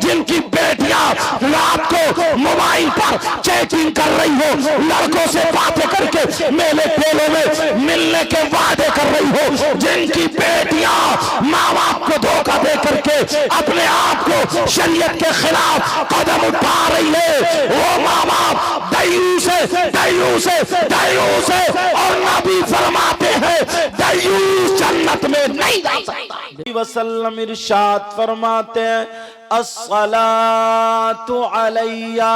जिनकी बेटियां रात को मोबाइल पर चैटिंग कर रही हो, लड़कों से बातें करके मेले ठेलों में मिलने के वादे कर रही हो, जिनकी बेटियां माँ बाप को धोखा दे करके अपने आप को शरीयत के खिलाफ कदम उठा रही है, वो माँ बाप दयूस है, दयूस है, दयूस है। और नबी फरमाते हैं दयूस जन्नत में नहीं जा सकता। वसल्लम इरशाद फरमाते हैं अस्सलातु अलैया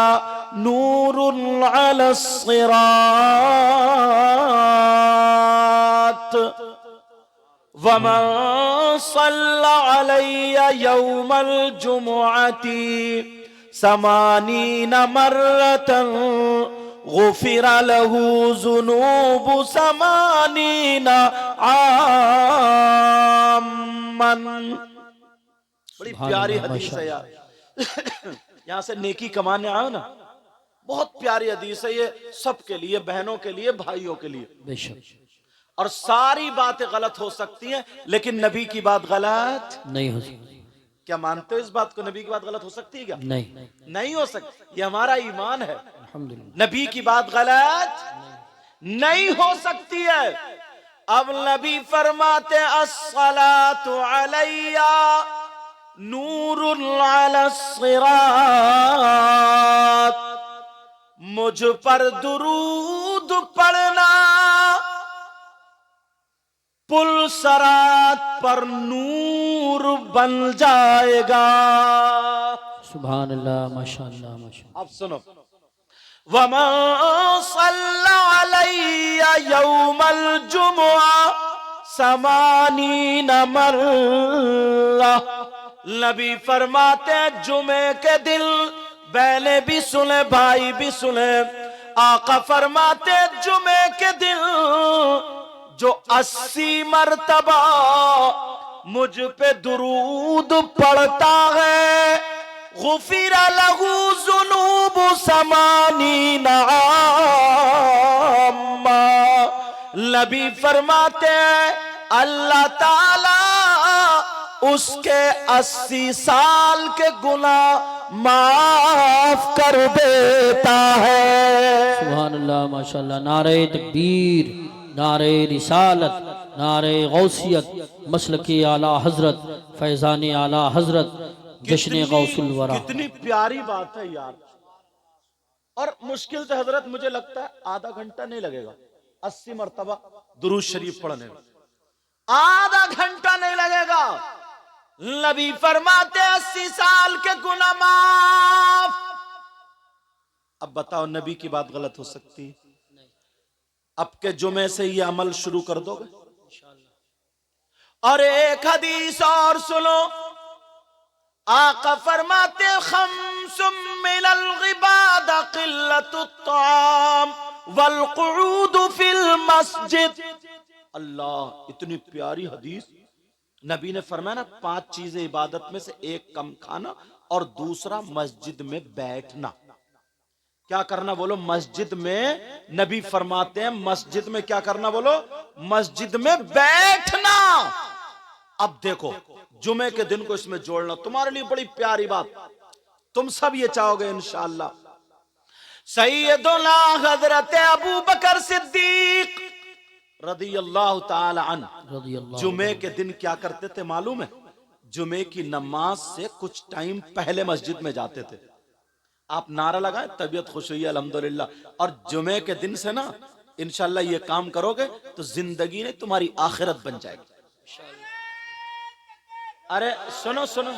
नूरुन अला सिरात वमन सल्ला अलैया यौमल जुमुअती समानीन मर्रतन गुफिर लहू ज़ुनूबु समानीन आमन। बड़ी प्यारी हदीस है यार। यहाँ से नेकी कमाने आओ ना, बहुत प्यारी हदीस है ये, सबके लिए, बहनों के लिए, भाइयों के लिए। बेशक। और सारी बातें गलत हो सकती हैं, लेकिन नबी की बात गलत नहीं हो सकती। क्या मानते हो इस बात को? नबी की बात गलत हो सकती है क्या? नहीं, नहीं हो सकती। ये हमारा ईमान है। अल्हम्दुलिल्लाह। नबी की बात गलत नहीं हो सकती है। अब नबी फरमाते अस्सलातु अलैया नूरुन अला सिरात, मुझ पर दुरूद पढ़ना पुल सरात पर नूर बन जाएगा। सुभान अल्लाह, माशाअल्लाह, माशाअल्लाह। अब सुनो, वमन सल्ला अलैया यौमल जुमुआ समानीन मर्रा, नबी फरमाते हैं जुमे के दिन, बहने भी सुने, भाई भी सुने, आका फरमाते जुमे के दिन जो 80 मरतबा मुझ पे दुरूद पढ़ता है, गुफिर लहू ज़ुनूबु समानीन आम्मा। नबी फरमाते हैं अल्लाह ताला उसके 80 साल के गुनाह माफ कर देता है। सुभान अल्लाह, माशाअल्लाह। नारे तकबीर, नारे रिसालत, नारे गौसियत, मसलकी आला हजरत, फैजान आला हजरत, जश्न गौसुल वरा। कितनी प्यारी बात है यार। और मुश्किल से हजरत मुझे लगता है आधा घंटा नहीं लगेगा 80 मरतबा दुरूद शरीफ पढ़ने में, आधा घंटा नहीं लगेगा। नबी फरमाते 80 साल के गुनाह माफ। अब बताओ नबी की बात गलत हो सकती है? अब के जुमे से ये अमल शुरू कर दोगे? और एक हदीस और सुनो, आका फरमाते खम्सुम मिनल गिबादा क़िल्लतुत ताम वल क़ुऊद फिल मस्जिद। अल्लाह, इतनी प्यारी हदीस। नबी ने फरमाया ना 5 चीजें इबादत में से, एक कम खाना और दूसरा मस्जिद में बैठना। क्या करना बोलो? मस्जिद में। नबी फरमाते हैं मस्जिद में क्या करना बोलो? मस्जिद में बैठना। अब देखो जुमे के दिन को इसमें जोड़ना तुम्हारे लिए बड़ी प्यारी बात, तुम सब ये चाहोगे इंशाअल्लाह। सैयदुना हजरत अबू बकर सिद्दीक रदियल्लाहु ताला अन्हु जुमे के दिन क्या करते थे मालूम है? जुमे की नमाज से कुछ टाइम पहले मस्जिद में जाते थे। आप नारा लगाएं, तबीयत खुश हुई अल्हम्दुलिल्लाह। और जुमे के दिन से ना इंशाअल्लाह ये काम करोगे तो जिंदगी ने तुम्हारी आखिरत बन जाएगी। अरे सुनो सुनो,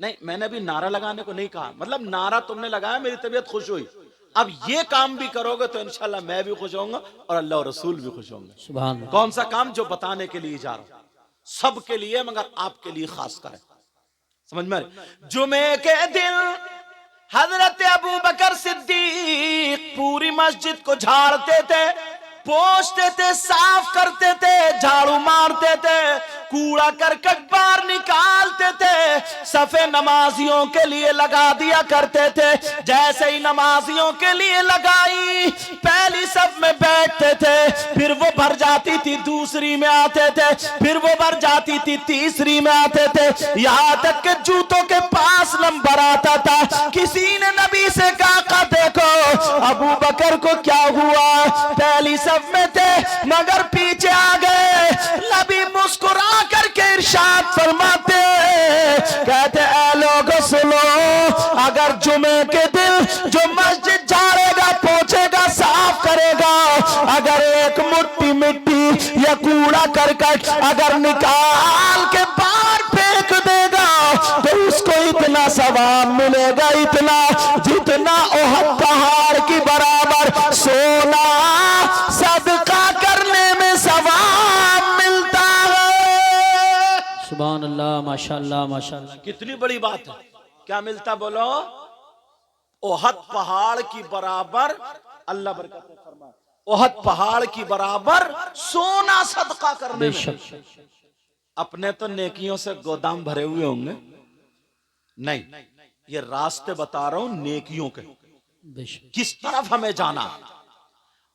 नहीं मैंने अभी नारा लगाने को नहीं कहा, मतलब नारा तुमने लगाया, मेरी तबीयत खुश हुई। अब ये काम भी करोगे तो इंशाल्लाह मैं भी खुश होऊंगा और अल्लाह और रसूल भी खुश होंगे। सुभान अल्लाह। कौन सा काम? जो बताने के लिए जा रहा हूं, सबके लिए मगर आपके लिए खास कर, समझ में? जुमे के दिन हजरत अबू बकर सिद्दीक पूरी मस्जिद को झाड़ते थे, पोंछते थे, साफ करते थे, झाड़ू मारते थे, कूड़ा करकट बाहर निकालते थे। सफे नमाजियों के लिए लगा दिया करते थे। जैसे ही नमाजियों के लिए लगाई, पहली सफ में बैठते थे, फिर वो भर जाती थी, दूसरी में आते थे, फिर वो भर जाती थी, तीसरी में आते थे, यहां तक कि जूतों के पास नंबर आता था। किसी ने नबी से कहा, देखो अबू बकर को क्या हुआ, पहली सफ में थे मगर पीछे आ गए। नबी मुस्कुरा करके इरशाद फरमाते, कहते ऐ लोगों सुनो, अगर जुमे के दिन जो मस्जिद झाड़ेगा, पोंछेगा, साफ करेगा, अगर एक मुट्ठी मिट्टी या कूड़ा करकट अगर निकाल के बाहर फेंक देगा तो उसको इतना सवाब मिलेगा, इतना जितना ओहद पहाड़ की बराबर सोना सदका करने में सवाब मिलता है। सुभान अल्लाह, माशाअल्लाह माशाअल्लाह। कितनी बड़ी बात है। क्या मिलता बोलो? ओहद पहाड़ की बराबर, अल्लाह बरकत फरमाए, ओहद पहाड़ की बराबर सोना सदका करने में। बेशक। अपने तो नेकियों से गोदाम भरे हुए होंगे, नहीं, ये रास्ते बता रहा हूं नेकियों के, बेशक। किस तरफ हमें जाना।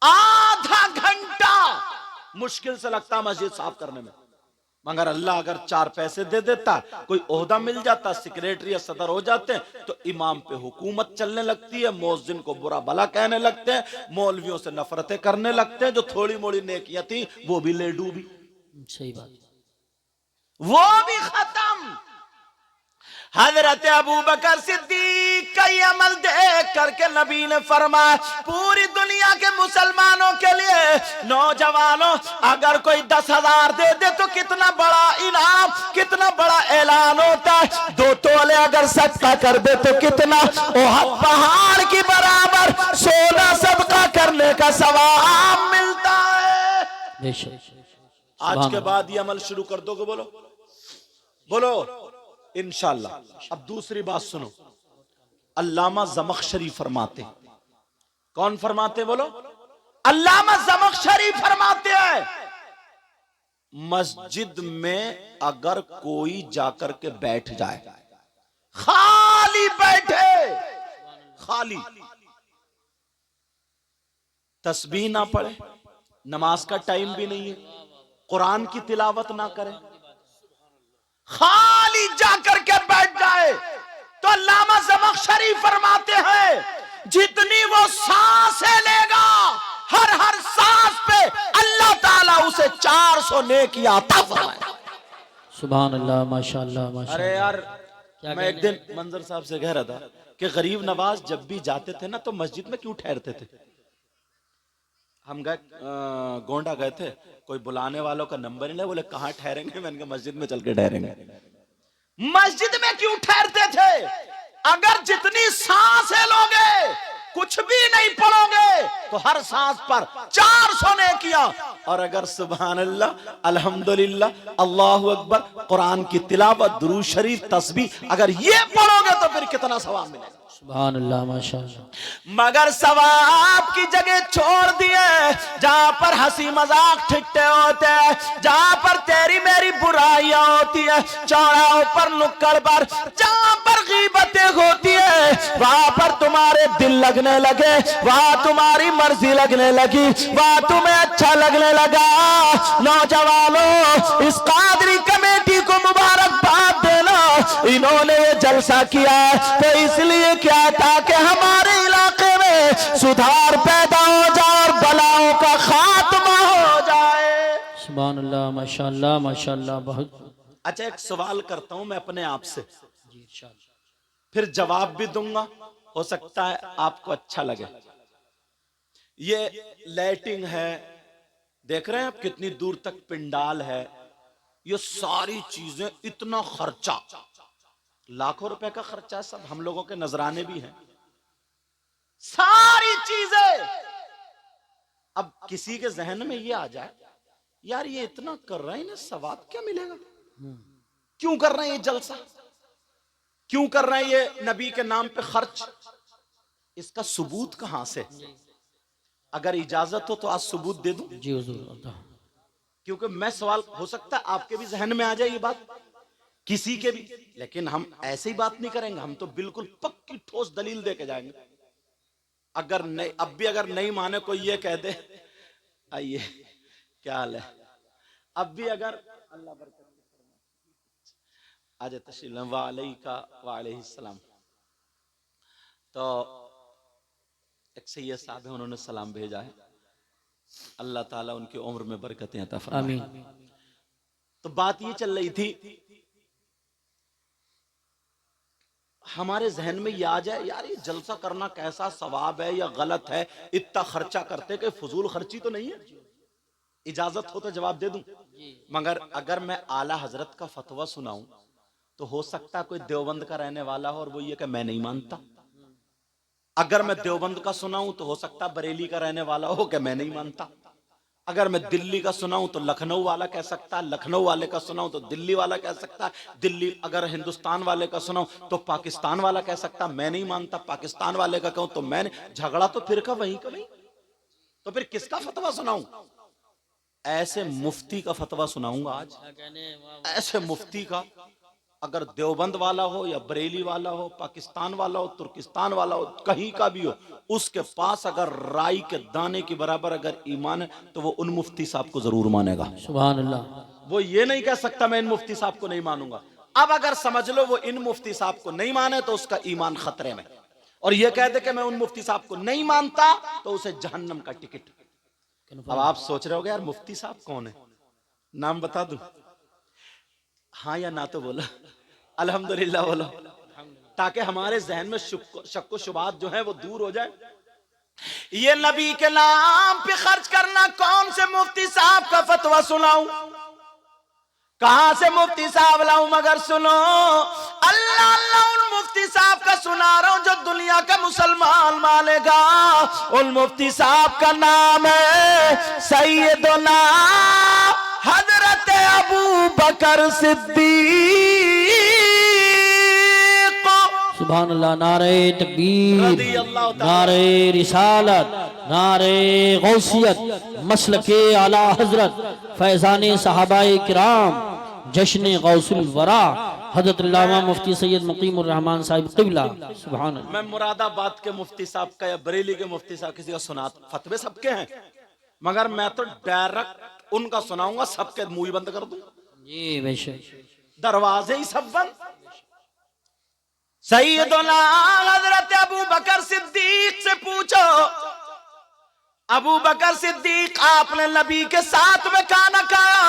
आधा घंटा मुश्किल से लगता मस्जिद साफ करने में, मगर अल्लाह अगर 4 पैसे दे देता, कोई ओहदा मिल जाता, सेक्रेटरी या सदर हो जाते, तो इमाम पे हुकूमत चलने लगती है, मौज़िन को बुरा भला कहने लगते हैं, मौलवियों से नफरतें करने लगते हैं, जो थोड़ी मोड़ी नेकियां थी वो भी ले डूबी, सही बात। वो भी खत्म। हजरत अबू बकर सिद्दीक का ये अमल देख करके नबी ने फरमाया, पूरी दुनिया के मुसलमानों के लिए, नौजवानों, अगर कोई 10,000 दे दे तो कितना बड़ा इनाम, कितना बड़ा ऐलान होता है। 2 तोले अगर सदका कर दे तो कितना ओहद पहाड़ की बराबर सोना सदका करने का सवाब मिलता है। बेशक। आज के बाद ये अमल शुरू कर दोगे? बोलो बोलो इंशाअल्लाह। अब दूसरी बात सुनो, अल्लामा ज़मख़शरी फरमाते, कौन फरमाते बोलो? अल्लामा ज़मख़शरी फरमाते हैं, मस्जिद में अगर कोई जाकर के बैठ जाए, खाली बैठे, खाली, तस्बीह ना पढ़े, नमाज का टाइम भी नहीं है, कुरान की तिलावत ना करे, खाली जाकर के बैठ जाए, तो अल्लामा ज़मख़शरी फरमाते हैं, जितनी वो सांसें लेगा, हर सांस पे अल्लाह ताला उसे 400 नेकियां अता फरमाए। सुभान अल्लाह, माशाअल्लाह माशाअल्लाह। अरे यार, मैं एक दिन मंजर साहब से कह रहा था कि गरीब नवाज जब भी जाते थे ना, तो मस्जिद में क्यों ठहरते थे? हम गए, गोंडा गए थे, कोई बुलाने वालों का नंबर नहीं, बोले कहाँ ठहरेंगे? मैंने कहा मस्जिद में चल के ठहरेंगे। मस्जिद में क्यों ठहरते थे? अगर जितनी सांसें लोगे, कुछ भी नहीं पढ़ोगे, तो हर सांस पर 400 नेकियां, और अगर सुभान अल्लाह, अल्हम्दुलिल्लाह, अल्लाहु अकबर, कुरान की तिलावत, दुरूद शरीफ, तस्बीह, अगर ये पढ़ोगे तो फिर कितना सवाब मिलेगा। सुभान अल्लाह, माशाअल्लाह। मगर सवाब की जगह छोड़ दिए, जहां पर हंसी मजाक ठिट्ठे होते हैं, जहां पर तेरी मेरी बुराइयां होती है, चौराहों पर, नुक्कड़ पर, जहां पर गीबतें होती है, वहां पर तुम्हारे दिल लगने लगे, वहां तुम्हारी मर्जी लगने लगी, वहां तुम्हें अच्छा लगने लगा। नौजवानों, इस कादरी कमेटी को मुबारकबाद देना, इन्होंने ये जलसा किया है तो इसलिए क्या था कि हमारे इलाके में सुधार पैदा हो जाए और बलाओं का खात्मा हो जाए। सुभान अल्लाह, माशाअल्लाह माशाअल्लाह। बहुत अच्छा, एक सवाल करता हूं मैं अपने आप से, जी, इंशाअल्लाह। फिर जवाब भी दूंगा, हो सकता है आपको अच्छा लगे। ये लाइटिंग है, देख रहे हैं आप कितनी दूर तक पिंडाल है, ये सारी चीजें, इतना खर्चा, लाखों रुपए का खर्चा, सब हम लोगों के नजराने भी हैं, सारी चीजें। अब किसी के जहन में ये आ जाए, यार ये इतना कर रहे हैं, इन्हें सवाब क्या मिलेगा? क्यों कर रहे हैं ये जलसा? क्यों कर रहे हैं ये नबी के नाम पे खर्च? इसका सबूत कहां से? अगर इजाजत हो तो आज सबूत दे दूं? जी हुजूर। क्योंकि मैं सवाल, हो सकता है आपके भी जहन में आ जाए ये बात किसी के भी। लेकिन हम ऐसे ही बात नहीं करेंगे, हम तो बिल्कुल पक्की ठोस दलील दे के जाएंगे। अगर नहीं, अब भी अगर नहीं माने कोई ये कह दे आइए क्या हाल है, अब भी अगर अल्लाह बरकत आज तशरीफ वालेकुम, तो एक सैयद साहब है, उन्होंने सलाम भेजा है, अल्लाह ताला उनकी उम्र में बरकतें अता फरमाए। तो बात ये चल रही थी, हमारे जहन में ये आ जाए यार ये जलसा करना कैसा सवाब है या गलत है, इतना खर्चा करते कि फजूल खर्ची तो नहीं है। इजाजत हो तो जवाब दे दूं, मगर अगर मैं आला हजरत का फतवा सुनाऊं तो हो सकता है कोई देवबंद का रहने वाला हो और वो ये कि मैं नहीं मानता। अगर मैं देवबंद का सुनाऊं तो हो सकता बरेली का रहने वाला हो कि मैं नहीं मानता। अगर मैं दिल्ली का सुनाऊं तो लखनऊ वाला कह सकता है, लखनऊ वाले का सुनाऊं तो दिल्ली वाला कह सकता है, दिल्ली अगर हिंदुस्तान वाले का सुनाऊं तो पाकिस्तान वाला कह सकता मैं नहीं मानता, पाकिस्तान वाले का कहूं तो मैं झगड़ा तो फिर का वहीं का वहीं, तो फिर किसका फतवा सुनाऊं? ऐसे मुफ्ती का फतवा सुनाऊंगा आज, ऐसे मुफ्ती का। अगर देवबंद वाला हो या बरेली वाला हो, पाकिस्तान वाला हो, तुर्किस्तान वाला हो, कहीं का भी हो, उसके पास अगर राई के दाने के बराबर अगर ईमान है तो वो उन मुफ्ती साहब को जरूर मानेगा। सुभान अल्लाह। वो ये नहीं कह सकता मैं इन मुफ्ती साहब को नहीं मानूंगा। अब अगर समझ लो वो इन मुफ्ती साहब को नहीं माने तो उसका ईमान खतरे में, और ये कह दे कि मैं उन मुफ्ती साहब को नहीं मानता तो उसे जहन्नम का टिकट। अब आप सोच रहे हो यार मुफ्ती साहब कौन है, नाम बता दूं? हाँ या ना तो बोलो, अल्हम्दुलिल्लाह बोलो, ताकि हमारे जहन में शक व शुबात जो है वो दूर हो जाए। ये नबी के नाम पे खर्च करना, कौन से मुफ्ती साहब का फतवा सुनाऊं, कहां से मुफ्ती साहब लाऊं? मगर सुनो, अल्लाह अल्लाह उन मुफ्ती साहब का सुना रहा हूं जो दुनिया का मुसलमान मानेगा। उन मुफ्ती साहब का नाम है सैयदना हजरत अबू बकर सिद्दीक। सुभान अल्लाह। नारे तकबीर, नारे रिसालत, नारे गौसियत, मसलके आला हजरत, फैजाने सहाबाए किराम, जश्न गौसुल वरा, हजरत अल्लामा मुफ्ती सैयद मुकीमुर रहमान साहिब क़िबला। सुभान अल्लाह। मैं मुरादाबाद के मुफ्ती साहब का या बरेली के मुफ्ती साहब किसी का सुना, फतवे सबके हैं, मगर मैं तो डायरेक्ट उनका सुनाऊंगा, सबके मुंह ही बंद कर दूं। जी बेशक, दरवाजे ही सब बंद। सैयदना हजरत अबू बकर सिद्दीक से पूछो, अबू बकर सिद्दीक आपने नबी के साथ में खाना खाया,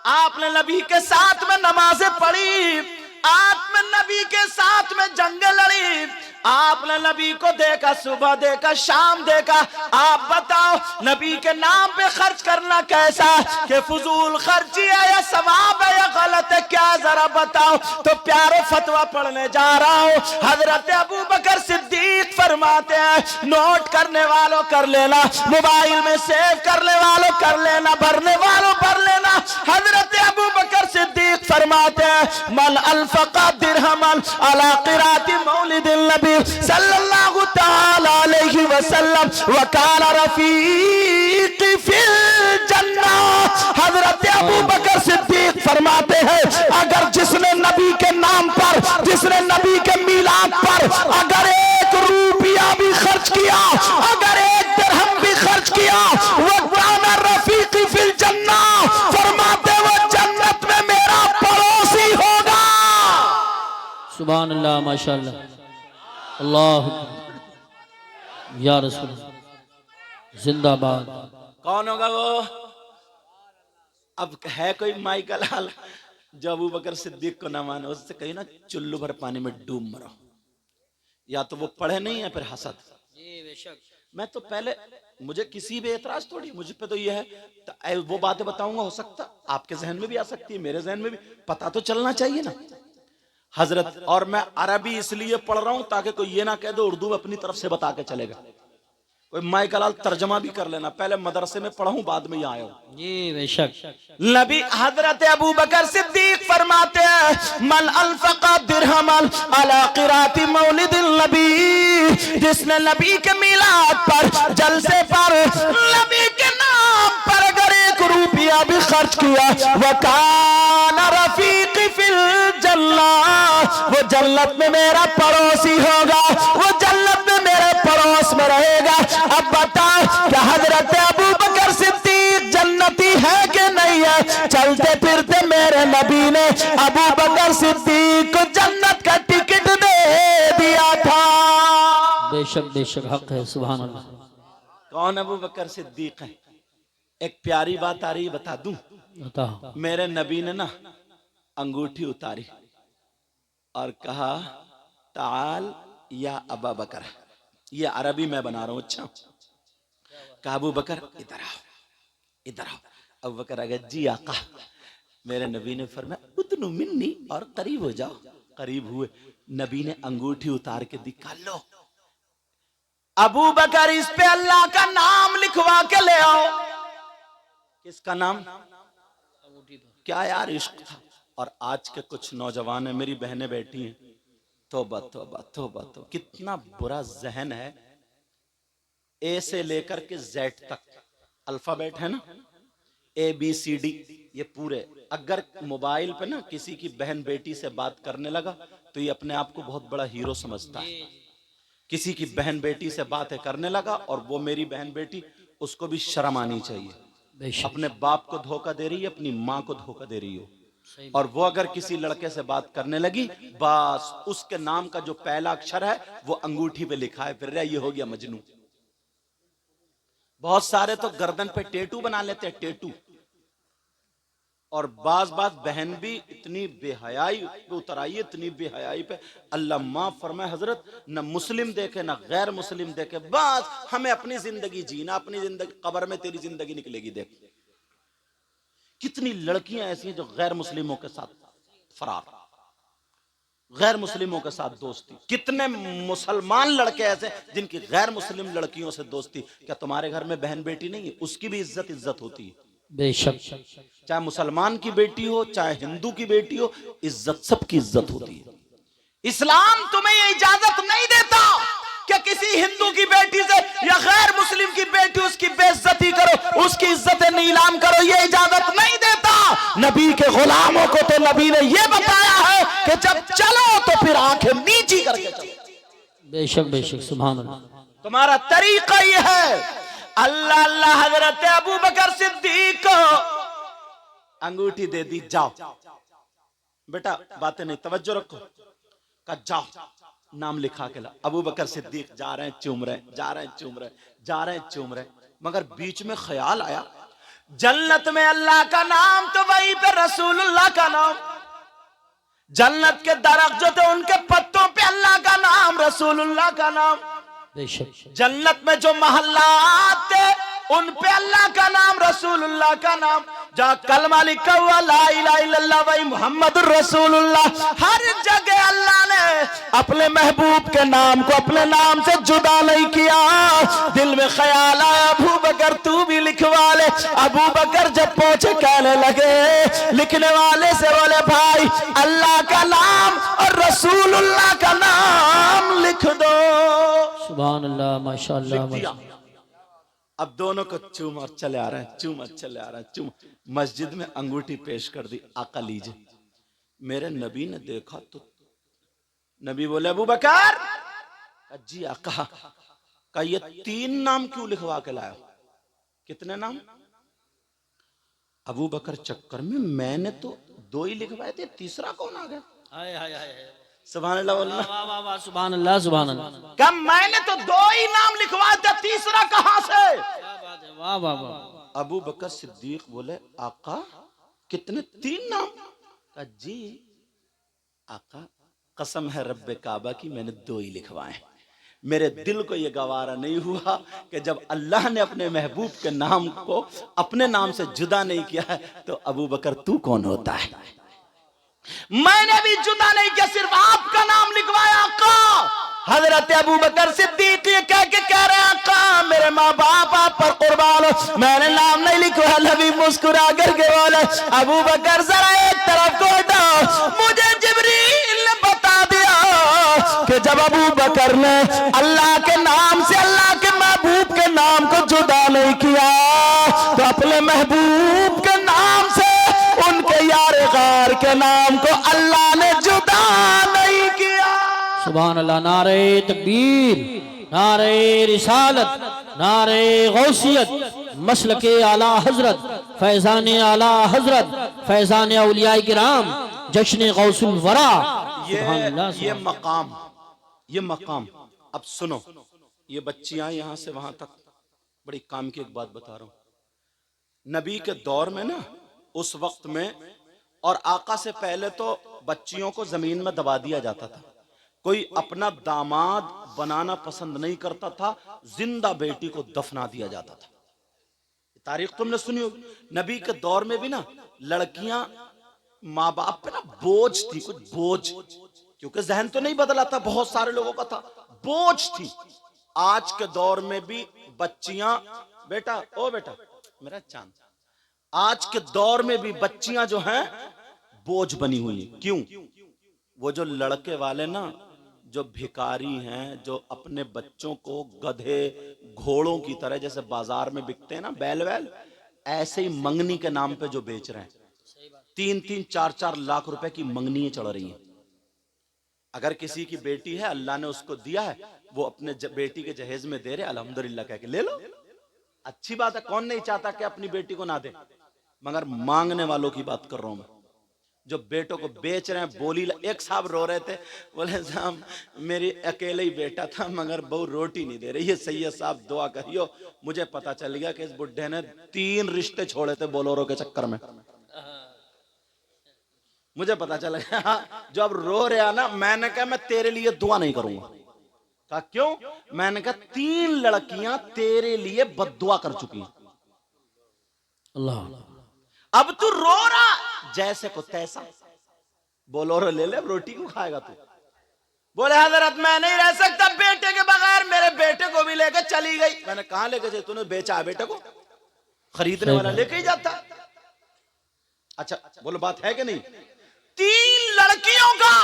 आपने नबी के साथ में नमाजें पढ़ी, आपने नबी के साथ में जंग लड़ी, आपने नबी को देखा, सुबह देखा, शाम देखा। आप बताओ नबी के नाम पे खर्च करना कैसा, कि फजूल खर्ची है या सवाब है या गलत है, क्या जरा बताओ। तो प्यारो फतवा पढ़ने जा रहा हूं। हजरत अबू बकर सिद्दीक फरमाते हैं, नोट करने वालों कर लेना, मोबाइल में सेव करने वालों कर लेना, भरने वालों भर लेना। हजरत अबू बकर सिद्दीक फरमाते हैं, मन अल्फका दिरहमन अला क़िराअति मौलिदिल नबी सल्लल्लाहु तआला अलैहि वसल्लम व काना रफीक़ी फिल जन्नह। हजरत अबू बकर सिद्दीक फरमाते हैं, अगर जिसने नबी के नाम पर, जिसने नबी के मिलाद पर अगर 1 रुपया भी खर्च किया, अगर 1 दिरहम भी खर्च किया, वो काना रफीक़ी फिल जन्नह, फरमाते वो जन्नत में मेरा पड़ोसी होगा। सुभान अल्लाह, माशाअल्लाह, अल्लाह या रसूल जिंदाबाद। कौन होगा वो? अब है कोई माई का लाल जो अबू बकर सिद्दीक को ना माने, उससे कहीं ना चुल्लू भर पानी में डूब मरो। या तो वो पढ़े नहीं है, फिर हसद। मैं तो पहले, मुझे किसी भी एतराज थोड़ी, मुझे पे तो ये है तो वो बातें बताऊंगा, हो सकता आपके जहन में भी आ सकती है, मेरे जहन में भी, पता तो चलना चाहिए ना हजरत। और मैं अरबी इसलिए पढ़ रहा हूं ताकि कोई ये ना कह दो उर्दू में अपनी तरफ से बता के चलेगा। कोई माई का लाल तर्जमा भी कर लेना, पहले मदरसे में पढ़ा हूं, बाद में यहाँ आया हूं। जी बेशक। नबी हजरत अबू बकर सिद्दीक फरमाते हैं, मन अल्फका दिरहमन अला क़िराअति मौलिदिल नबी, जिसने नबी के मिलाद पर, जलसे पर, नबी के नाम पर अगर 1 रुपया भी खर्च किया, वह कान काना रफीक फिल जन्ना, वो जन्नत में मेरा पड़ोसी होगा, वो जन्नत में मेरे पड़ोस में रहेगा। अब बताओ क्या हजरत अबू बकर सिद्दीक जन्नती है कि नहीं है? चलते फिरते मेरे नबी ने अबू बकर सिद्दीक को जन्नत का टिकट दे दिया था। बेशक हक है, सुभान अल्लाह। कौन अबू बकर सिद्दीक है? एक प्यारी बात आ रही, बता दूं? बताओ। मेरे नबी ने ना अंगूठी उतारी और कहा ताल या अबा बकर, ये अरबी मैं बना रहा हूं। अच्छा, कहा अबू बकर इधर आओ, इधर आओ। अबू बकर आ गए, जी आका। मेरे नबी ने फरमाया उतनु मिन्नी, और करीब हो जाओ। करीब हुए, नबी ने अंगूठी उतार के दिखा, लो अबू बकर इस पे अल्लाह का नाम लिखवा के ले आओ। किसका नाम? क्या यार इश्क था। और आज के कुछ नौजवान है, मेरी बहनें बैठी हैं, तौबा तौबा तौबा तौबा, कितना बुरा जहन है। ए से लेकर के जेड तक अल्फाबेट है ना, ABCD, ये पूरे। अगर मोबाइल पे ना किसी की बहन बेटी से बात करने लगा तो ये अपने आप को बहुत बड़ा हीरो समझता है। किसी की बहन बेटी से बातें करने लगा और वो मेरी बहन बेटी, उसको भी शर्म आनी चाहिए। अपने बाप को धोखा दे रही है, अपनी माँ को धोखा दे रही हो। और वो अगर किसी लड़के से बात करने लगी, बस उसके नाम का जो पहला अक्षर है वो अंगूठी पे लिखा है, फिर ये हो गया मजनू। बहुत सारे तो गर्दन पे टेटू बना लेते हैं, टेटू। और बाज बहन भी इतनी बेहयाई पे उतर आई, इतनी बेहयाई पे, अल्लाह माफ फरमाए हजरत, न मुस्लिम देखे न गैर मुस्लिम देखे, बस हमें अपनी जिंदगी जीना, अपनी जिंदगी, कब्र में तेरी जिंदगी निकलेगी। देख कितनी लड़कियां ऐसी हैं जो गैर मुस्लिमों के साथ फरार, गैर मुस्लिमों के साथ दोस्ती। कितने मुसलमान लड़के ऐसे जिनकी गैर मुस्लिम लड़कियों से दोस्ती। क्या तुम्हारे घर में बहन बेटी नहीं है? उसकी भी इज्जत होती है। बेशक, चाहे मुसलमान की बेटी हो, चाहे हिंदू की बेटी हो, इज्जत, सबकी इज्जत होती है। इस्लाम तुम्हें ये इजाजत नहीं देता कि किसी हिंदू की बेटी से या गैर मुस्लिम की बेटी उसकी बेइज्जती करो, उसकी इज्जत नीलाम करो, ये इजाजत नहीं देता। नबी के गुलामों को तो नबी ने ये बताया है कि जब चलो तो फिर आंखें नीची करके चलो। बेशक, सुभान अल्लाह। तुम्हारा तरीका ये है। अल्लाह अल्लाह हजरत अबू बकर सिद्दीक को अंगूठी दे दी, जाओ बेटा, बातें नहीं, तवज्जो रखो। कहा जाओ, नाम लिखा के ला। अबू बकर सिद्दीक जा रहे हैं, चूम रहे, जा रहे हैं, चूम रहे, जा रहे हैं, चूम रहे। मगर बीच में ख्याल आया, जन्नत में अल्लाह का नाम तो वहीं पे रसूलुल्लाह का नाम। जन्नत के दरख्त जो थे उनके पत्तों पे अल्लाह का नाम, रसूलुल्लाह का नाम। जन्नत में जो महल्लात थे उन पे अल्लाह का नाम, रसूलुल्लाह का नाम। जहाँ कलमा लिखा हुआ ला इलाहा इल्लल्लाह वही मुहम्मदुर रसूलुल्लाह, हर जगह अल्लाह ने अपने महबूब के नाम को अपने नाम से जुदा नहीं किया। दिल में ख्याल आया, अबू बकर तू भी लिखवा ले। अबू बकर जब पहुंचे कहने लगे, लिखने वाले से बोले भाई अल्लाह का नाम और रसूलुल्लाह का नाम लिख दो। सुभान अल्लाह, माशाअल्लाह। अब दोनों को चूम और चले आ रहे हैं, चूम और चले आ रहे हैं, चूम। मस्जिद में अंगूठी पेश कर दी, आका लीजिए। मेरे नबी ने देखा तो नबी बोले अबू बकर, जी आका। का ये 3 नाम क्यों लिखवा के लाया? कितने नाम? अबू बकर चक्कर में मैंने तो 2 ही लिखवाए थे, तीसरा कौन आ गया? सुभान अल्लाह, वाह, सुभान अल्लाह, सुभान अल्लाह। क्या मैंने तो 2 ही नाम लिखवाए थे, तीसरा कहां से? वाह वाह वाह। अबू बकर सिद्दीक बोले आका कितने? 3 नाम? का जी आका कसम है रब्बे काबा की मैंने 2 ही लिखवाए। मेरे दिल को यह गवारा नहीं हुआ कि जब अल्लाह ने अपने महबूब के नाम को अपने नाम से जुदा नहीं किया है तो अबू बकर तू कौन होता है? मैंने भी जुदा नहीं किया, सिर्फ आपका नाम लिखवाया आका। हजरत अबू बकर सिद्दीक ये कह के कह रहे हैं आका मेरे माँ बाप आप पर कुर्बान हो, मैंने नाम नहीं लिखवाया। नबी मुस्कुरा करके बोले अबू बकर जरा एक तरफ को हटाओ, मुझे जिब्रील ने बता दिया कि जब अबू बकर ने अल्लाह के नाम से अल्लाह के महबूब के नाम को जुदा नहीं किया तो अपने महबूब के नाम से उनके यार गार के नाम को अल्लाह ने जुदा नहीं किया। सुभान अल्लाह। नारे तकबीर, नारे रिसालत, नारे गौसियत, मसलके आला हजरत, फैजान आला हजरत, फैजान औलिया किराम, जश्न गौसुल वरा। सुभान अल्लाह। ये मकाम अब सुनो, ये बच्चियां यहां से वहां तक, बड़ी काम की एक बात बता रहा हूं। नबी के दौर में ना, उस वक्त में और आका से पहले तो बच्चियों को जमीन में दबा दिया जाता था। कोई अपना दामाद बनाना पसंद नहीं करता था, जिंदा बेटी को दफना दिया जाता था। तारीख तुमने सुनी होगी। नबी के दौर में भी ना लड़कियां माँ बाप पे ना बोझ थी, कुछ बोझ, क्योंकि जहन तो नहीं बदला था, बहुत सारे लोगों का था, बोझ थी। आज के दौर में भी बच्चियां, बेटा ओ बेटा मेरा चांद, आज के दौर में भी बच्चियां जो हैं बोझ बनी हुई हैं। क्यों? वो जो लड़के वाले ना, जो भिखारी हैं, जो अपने बच्चों को गधे घोड़ों की तरह जैसे बाजार में बिकते हैं ना, बैल वैल, ऐसे ही मंगनी के नाम पे जो बेच रहे हैं। 3-3, 4-4 लाख रुपए की मंगनी चढ़ रही हैं। अगर किसी की बेटी है, अल्लाह ने उसको दिया है, वो अपने बेटी के जहेज में दे रहे, अल्हम्दुलिल्लाह कह के ले लो, अच्छी बात है। कौन नहीं चाहता कि अपनी बेटी को ना दे, मगर मांगने वालों की बात कर रहा हूं मैं, जो बेटों को बेच रहे हैं। बोली, एक साहब रो रहे थे, बोले साहब मेरी अकेले ही बेटा था मगर बहू रोटी नहीं दे रही है, सैयद साहब दुआ करियो। मुझे पता चल गया कि इस बुढ़े ने 3 रिश्ते छोड़े थे बोलोरो के चक्कर में। मुझे पता चल गया। जो अब रो रहा ना, मैंने कहा मैं तेरे लिए दुआ नहीं करूंगा। कहा क्यों? मैंने कहा 3 लड़कियां तेरे लिए बद्दुआ कर चुकी हैं। अल्लाह। अब तू रो रहा जैसे को तैसा, बोलोरो ले ले, रोटी को खाएगा तू। बोले हजरत मैं नहीं रह सकता बेटे के बगैर, मेरे बेटे को भी लेकर चली गई। मैंने कहा लेके जाए? तूने बेचा है बेटे को? खरीदने वाला लेके ही जाता। अच्छा बोलो बात है कि नहीं? 3 लड़कियों का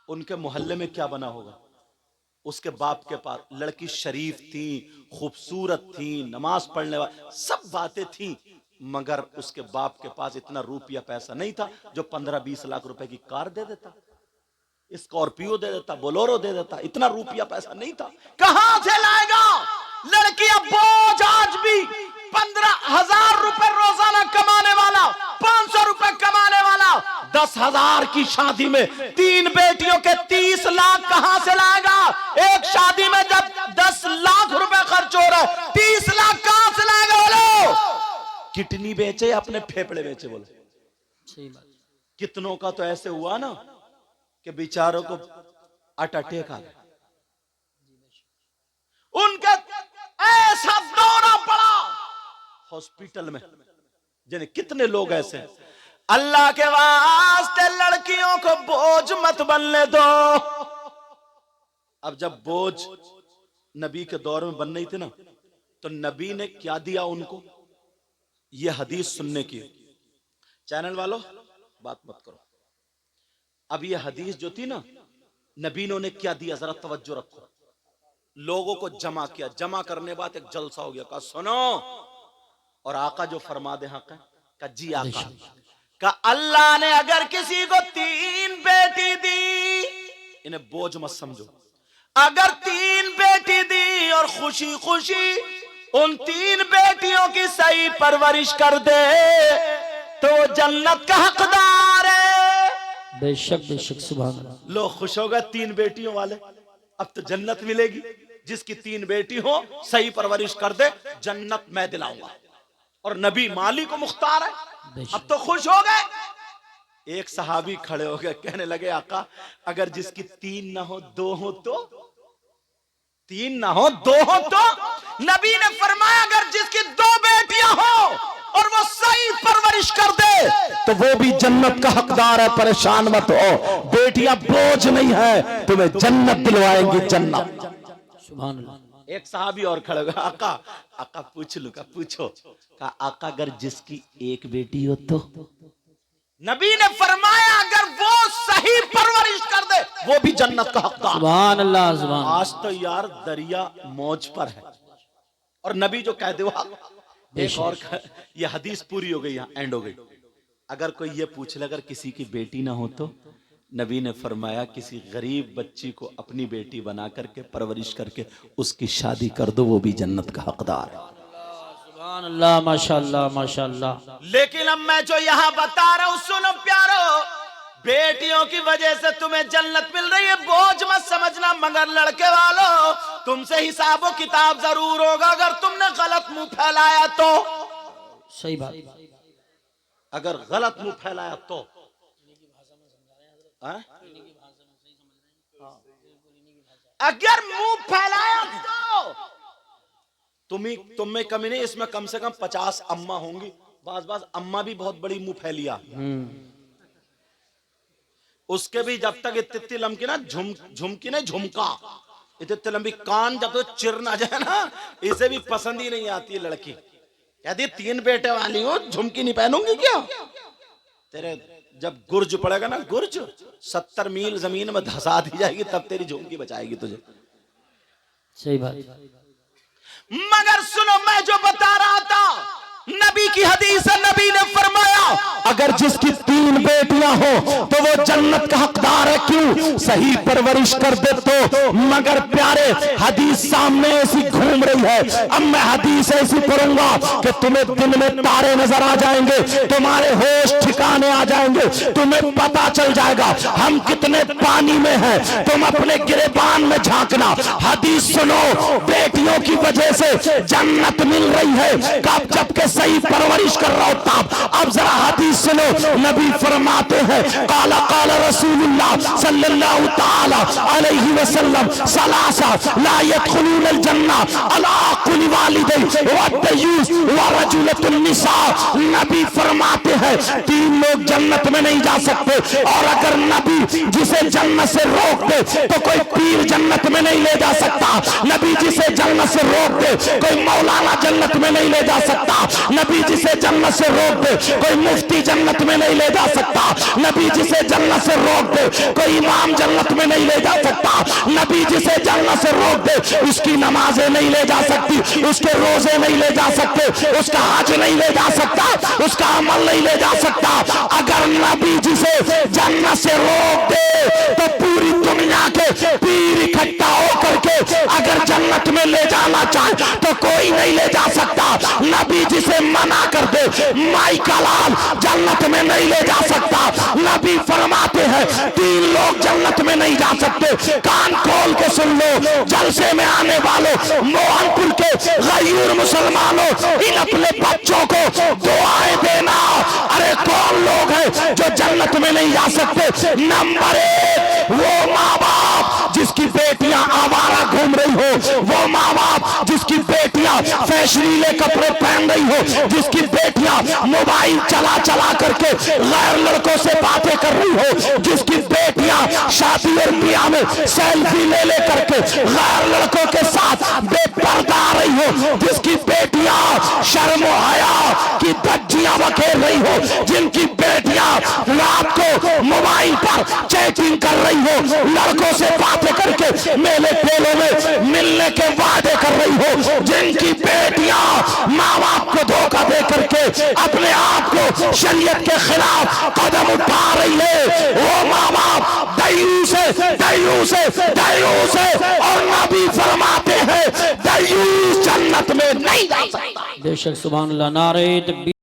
उनके मोहल्ले में क्या बना होगा? उसके बाप के पास लड़की शरीफ थी, खूबसूरत थी, नमाज पढ़ने वाली, सब बातें थी, मगर उसके बाप के पास इतना रुपया पैसा नहीं था जो 15-20 लाख रुपए की कार दे देता, स्कॉर्पियो दे देता, बोलोरो दे देता। इतना रुपया पैसा नहीं था। कहां से लाएगा? लड़कियां बोझ। आज भी 15,000 रुपए रोजाना कमाने वाला, 500 रुपए कमाने वाला, 10,000 की शादी में 3 बेटियों के 30 लाख कहां से लाएगा? एक शादी में जब 10 लाख रुपए खर्च हो रहा है, 30 लाख कहां से लाएगा? बोलो, किडनी बेचे या अपने फेफड़े बेचे? बोलो सही बात। कितनों का तो ऐसे हुआ ना कि बेचारों को अटैक आ गया, उनका ऐसा दौरा पड़ा हॉस्पिटल में। जिन्हें कितने लोग ऐसे हैं। अल्लाह के वास्ते लड़कियों को बोझ मत बनने दो। अब जब बोझ नबी के दौर में बन रही थी ना, तो नबी ने क्या दिया उनको? ये हदीस सुनने की। चैनल वालों बात मत करो। अब ये हदीस जो थी ना, नबी ने उन्हें क्या दिया, जरा तवज्जो रखो। लोगों को जमा किया, जमा करने बाद एक जलसा हो गया। कहा सुनो, और आका जो फरमा दे हक है। कहा जी आका। कहा अल्लाह ने अगर किसी को 3 बेटी दी, इन्हें बोझ मत समझो, अगर 3 बेटी दी और खुशी खुशी उन 3 बेटियों की सही परवरिश कर दे, तो जन्नत का हकदार है। बेशक बेशक, सुभान अल्लाह। लोग खुश हो गए 3 बेटियों वाले, अब तो जन्नत मिलेगी। जिसकी 3 बेटी हो, सही परवरिश कर दे, जन्नत मैं दिलाऊंगा। और नबी माली को मुख्तार है, अब तो खुश हो गए। एक सहाबी खड़े हो गए, कहने लगे आका अगर जिसकी 3 ना हो 2 हो तो? 3 ना हो 2 हो तो? नबी ने फरमाया अगर जिसकी 2 बेटियां हो और वो सही परवरिश कर दे, तो वो भी जन्नत का हकदार है। परेशान मत हो, बेटियां बोझ नहीं है, तुम्हें जन्नत दिलवाएंगी, जन्नत। सुभान अल्लाह। एक साहबी और खड़े हो गए, आका आका पूछ लूं? का पूछो। कहा आका अगर जिसकी 1 बेटी हो तो? नबी ने फरमाया अगर वो सही परवरिश कर दे, वो भी जन्नत का हकदार। सुभान अल्लाह, सुभान। आज तो यार दरिया मौज पर है, और नबी जो कह दे वो। एक और ये हदीस पूरी हो गई, यहाँ एंड हो गई। अगर कोई ये पूछ ले अगर किसी की बेटी ना हो तो नबी ने फरमाया किसी गरीब बच्ची को अपनी बेटी बना करके परवरिश करके उसकी शादी कर दो, वो भी जन्नत का हकदार है। सुभान अल्लाह, माशाअल्लाह माशाअल्लाह। लेकिन अब मैं जो यहां बता रहा हूं सुनो प्यारो, बेटियों की वजह से तुम्हें जन्नत मिल रही है, बोझ मत समझना। मगर लड़के वालों, तुमसे हिसाबो किताब जरूर होगा अगर तुमने गलत मुंह फैलाया तो। सही बात। अगर गलत मुंह फैलाया तो अगर मुंह फैलाया तो तुम में कमी नहीं, इसमें कम से कम 50 अम्मा होंगी। बाज अम्मा भी बहुत बड़ी मुंह फैलिया, उसके भी जब तक इतनी लंबी ना झुमकी नहीं झुमका, इतनी लंबी कान जब तक चिर ना जाए ना, इसे भी पसंद ही नहीं आती लड़की। यदि 3 बेटे वाली हो झुमकी नहीं पहनूंगी क्या? तेरे जब गुर्ज पड़ेगा ना, गुर्ज 70 मील जमीन में धसा दी जाएगी, तब तेरी झुमकी बचाएगी तुझे। सही बात। मगर सुनो, मैं जो बता रहा था नबी की हदीस है, नबी ने फरमाया अगर जिसकी 3 बेटियां हो तो वो जन्नत का हकदार है। क्यों? सही परवरिश कर दे तो। मगर प्यारे, हदीस सामने ऐसी घूम रही है, अब मैं हदीस ऐसी पढ़ूंगा कि तुम्हें दिन में तारे नजर आ जाएंगे, तुम्हारे होश ठिकाने आ जाएंगे, तुम्हें पता चल जाएगा हम कितने पानी में हैं, तुम अपने गिरेबान में झांकना। हदीस सुनो, बेटियों की वजह से जन्नत मिल रही है। कब? जबकि सही परवरिश कर रहा होता। अब जरा हदीस सुनो, नबी फरमाते हैं काला काला रसूलुल्लाह सल्लल्लाहु ताला अलैहि वसल्लम सलासा ला यदखुलून अल जन्ना अला कुल वालिदैन व तय्यूस व रजुलतुन निसा। नबी फरमाते हैं 3 लोग जन्नत में नहीं जा सकते, और अगर नबी जिसे जन्नत से रोक दे तो कोई पीर जन्नत में नहीं ले जा सकता। नबी जिसे जन्नत से रोक दे कोई मौलाना जन्नत में नहीं ले जा सकता। नबी जिसे जन्नत से रोक दे कोई मुफ्ती जन्नत में नहीं ले जा सकता। नबी जिसे जन्नत से रोक दे कोई इमाम जन्नत में नहीं ले जा सकता। नबी जिसे जन्नत से रोक दे उसकी नमाजें नहीं ले जा सकती, उसके रोजे नहीं ले जा सकते, उसका हज नहीं ले जा सकता, उसका अमल नहीं ले जा सकता। अगर नबी जिसे जन्नत से रोक दे तो पूरी दुनिया के पीर इकट्ठा होकर के अगर जन्नत में ले जाना चाहे तो कोई नहीं ले जा सकता। नबी जिसे मना कर दे, माई का लाल जन्नत में नहीं ले जा सकता। नबी फरमाते हैं 3 लोग जन्नत में नहीं जा सकते। कान खोल के सुन लो, जलसे में आने वालों, मोहनपुर के गयूर मुसलमानों, इन अपने बच्चों को दुआएं देना। अरे कौन लोग हैं जो जन्नत में नहीं जा सकते? नंबर 1 वो माँ बाप जिसकी बेटियां आवारा घूम रही हो, वो माँ बाप जिसकी बेटियां फैशनीले कपड़े पहन रही हो, जिसकी बेटियां मोबाइल चला चला करके गैर लड़कों से बातें कर रही हो, जिसकी बेटियां शादी और ब्याह में सेल्फी ले ले करके गैर लड़कों के साथ बेपर्दा आ रही हो, जिसकी बेटियां शर्म हया की धज्जियां बखेर रही हो, जिनकी बेटियां रात को मोबाइल पर चैटिंग कर रही हो, लड़कों से बातें करके मेले ठेलों में मिलने के वादे कर रही हो, जिनकी बेटियां माँ बाप को धोखा दे करके अपने आप को शरीयत के खिलाफ कदम उठा रही है, वो माँ बाप दयूस है, दयूस है, दयूस है। और नबी फरमाते हैं दयूस जन्नत में नहीं जा सकता। बेशक सुभान अल्लाह। नारे तकबीर।